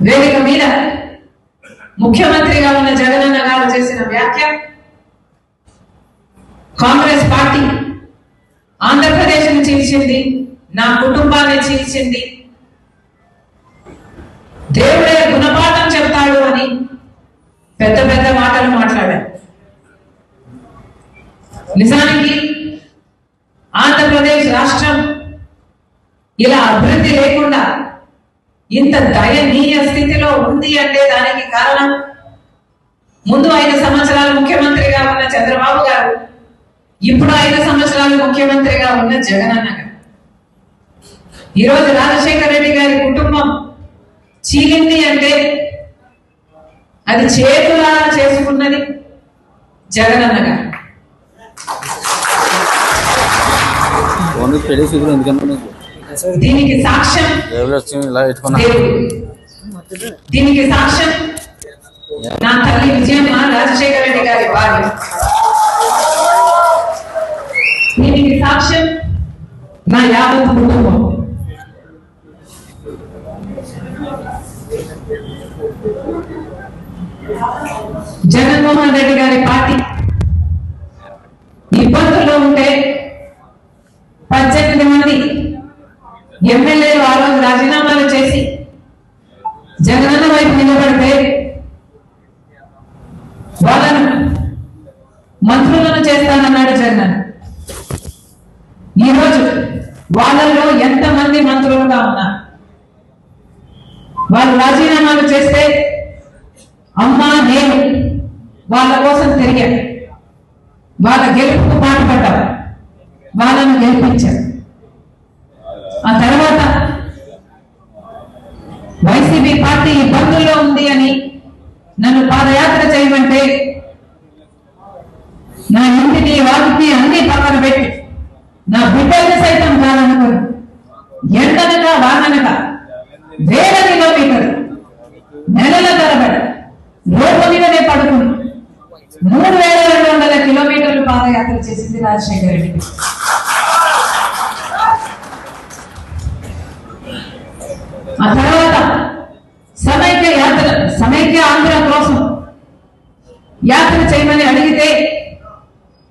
వేదిక మీద ముఖ్యమంత్రిగా ఉన్న జగనన్న గారు చేసిన వ్యాఖ్య కాంగ్రెస్ పార్టీ ఆంధ్రప్రదేశ్ను చీల్చింది, నా కుటుంబాన్ని చీల్చింది, దేవుడే గుణపాఠం చెప్తాడు అని పెద్ద పెద్ద మాటలు మాట్లాడారు. నిజానికి ఆంధ్రప్రదేశ్ రాష్ట్రం ఇలా అభివృద్ధి లేకుండా ఇంత దయనీయ స్థితిలో ఉంది అంటే దానికి కారణం ముందు 5 సంవత్సరాలు ముఖ్యమంత్రిగా ఉన్న చంద్రబాబు గారు, ఇప్పుడు 5 సంవత్సరాలు ముఖ్యమంత్రిగా ఉన్న జగనన్న గారు. ఈరోజు రాజశేఖర రెడ్డి గారి కుటుంబం చీలింది అంటే అది చేతులా చేసుకున్నది జగనన్న గారు. దీనికి సాక్ష్యం దీనికి సాక్ష్యం నా తల్లి విజయమ్మ రాజశేఖర రెడ్డి గారి భార్య. దీనికి సాక్ష్యం నా యావత్ కుటుంబం. జగన్మోహన్ రెడ్డి గారి పార్టీ ఇబ్బందుల్లో ఉంటే 18 మంది ఎమ్మెల్యేలు ఆ రోజు రాజీనామాలు చేసి జగనన్న వైపు నిలబడితే వాళ్ళను మంత్రులను చేస్తానన్నాడు జగన్. ఈరోజు వాళ్ళలో ఎంతమంది మంత్రులుగా ఉన్నారు? వాళ్ళు రాజీనామాలు చేస్తే అమ్మా నేను వాళ్ళ కోసం తిరిగాను, వాళ్ళ గెలుపుకు పాటుపడ్డారు, వాళ్ళను గెలిపించారు. ఆ తర్వాత వైసీపీ పార్టీ ఇబ్బందుల్లో ఉంది అని నన్ను పాదయాత్ర చేయమంటే నా ఇంటిని వాటిని అన్ని పక్కన పెట్టి నా బిడ్డల్ని సైతం కాదనుకుని ఎండనక వాననక వేల కిలోమీటర్లు నెలల తరబడి రోడ్డు మీదనే పడుకుని 3200 కిలోమీటర్లు పాదయాత్ర చేసింది రాజశేఖర రెడ్డి. ఆ తర్వాత సమైక్య ఆంధ్ర కోసం యాత్ర చేయమని అడిగితే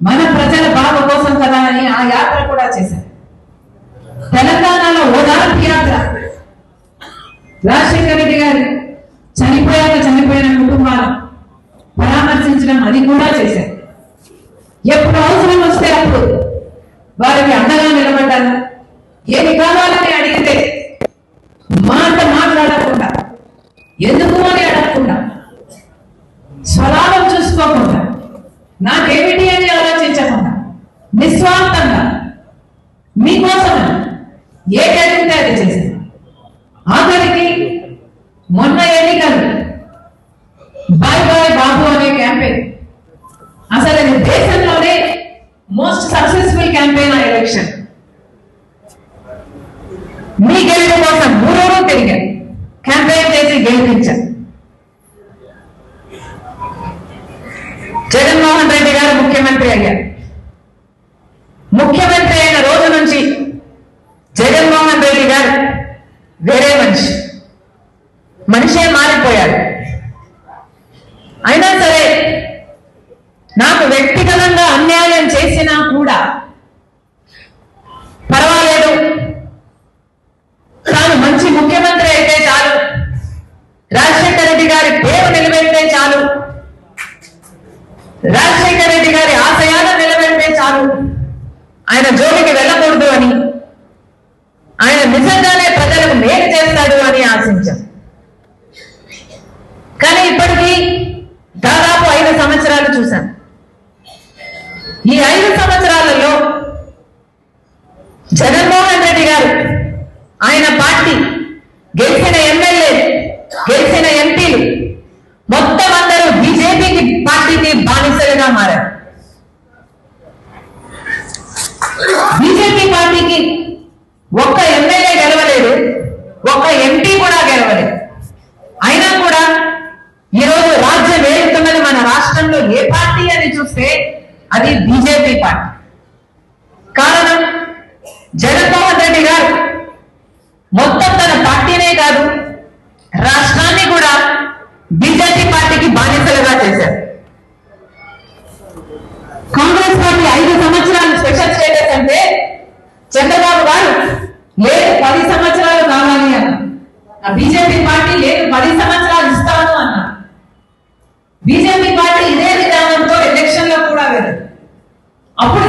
మన ప్రజల బాధ కోసం కదా అని ఆ యాత్ర కూడా చేశారు. తెలంగాణలో ఓదార్పు యాత్ర రాజశేఖర రెడ్డి గారు చనిపోయిన కుటుంబాలను పరామర్శించడం అది కూడా చేశారు. ఎప్పుడు అవసరం వస్తే అప్పుడు వారికి అండగా నిలబడ్డారు. ఏమి కావాలని అడిగితే మాట మాట్లాడకుండా, ఎందుకు అని అడగకుండా, స్వలాభం చూసుకోకుండా, నాకేమిటి అని ఆలోచించకుండా నిస్వార్థంగా మీకోసం ఏది అడిగితే అది చేశారు. ఆఖరికి మొన్న ఎన్నికలు బాయ్ బాయ్ బాబు అనే క్యాంపెయిన్ అసలు అది దేశంలోనే మోస్ట్ సక్సెస్ఫుల్ క్యాంపెయిన్ ఆ ఎలక్షన్. మీ గెలుపు కోసం ఊరూరు తిరిగారు, క్యాంపెయిన్ చేసి గెలిపించారు. జగన్మోహన్ రెడ్డి గారు ముఖ్యమంత్రి అయ్యారు. ముఖ్యమంత్రి అయిన రోజు నుంచి జగన్మోహన్ రెడ్డి గారు వేరే మనిషే మారిపోయారు. అయినా సరే నాకు వ్యక్తిగతంగా అన్యాయం చేసినా కూడా పర్వాలేదు, తాను మంచి ముఖ్యమంత్రి అయితే చాలు, రాజశేఖర రెడ్డి గారి పేరు నిలబెడితే చాలు, రాజశేఖర రెడ్డి గారి ఆశయాలను నిలబెడితే చాలు, ఆయన జోలికి వెళ్ళకూడదు అని, ఆయన నిజంగానే ప్రజలకు మేలు చేస్తాడు అని ఆశించాం. కానీ ఇప్పటికీ దాదాపు 5 సంవత్సరాలు చూశాం. ఈ 5 సంవత్సరాలలో జగన్మోహన్ రెడ్డి గారు, ఆయన పార్టీ, గెలిచిన ఎమ్మెల్యేలు, గెలిచిన ఎంపీలు మొత్తం అందరూ బీజేపీకి పార్టీకి బానిసలుగా మారారు. బీజేపీ పార్టీకి ఒక్క ఎమ్మెల్యే గెలవలేదు, ఒక్క ఎంపీ కూడా గెలవలేదు. అయినా కూడా ఈరోజు రాజ్యం ఏలుతున్నది మన రాష్ట్రంలో ఏ పార్టీ అని చూస్తే అది బీజేపీ పార్టీ. కారణం జగన్మోహన్ రెడ్డి గారు మొత్తం తన పార్టీనే కాదు, రాష్ట్రాన్ని బీజేపీ పార్టీకి బానిసలుగా చేశారు. కాంగ్రెస్ పార్టీ 5 సంవత్సరాలు స్పెషల్ స్టేటస్ అంటే చంద్రబాబు గారు లేదు 10 సంవత్సరాలు కావాలి అన్న. బీజేపీ పార్టీ లేదు 10 సంవత్సరాలు ఇస్తాను అన్న. బీజేపీ పార్టీ ఇదే విధానంతో ఎలక్షన్ లో కూడా వెళ్ళదు. అప్పుడు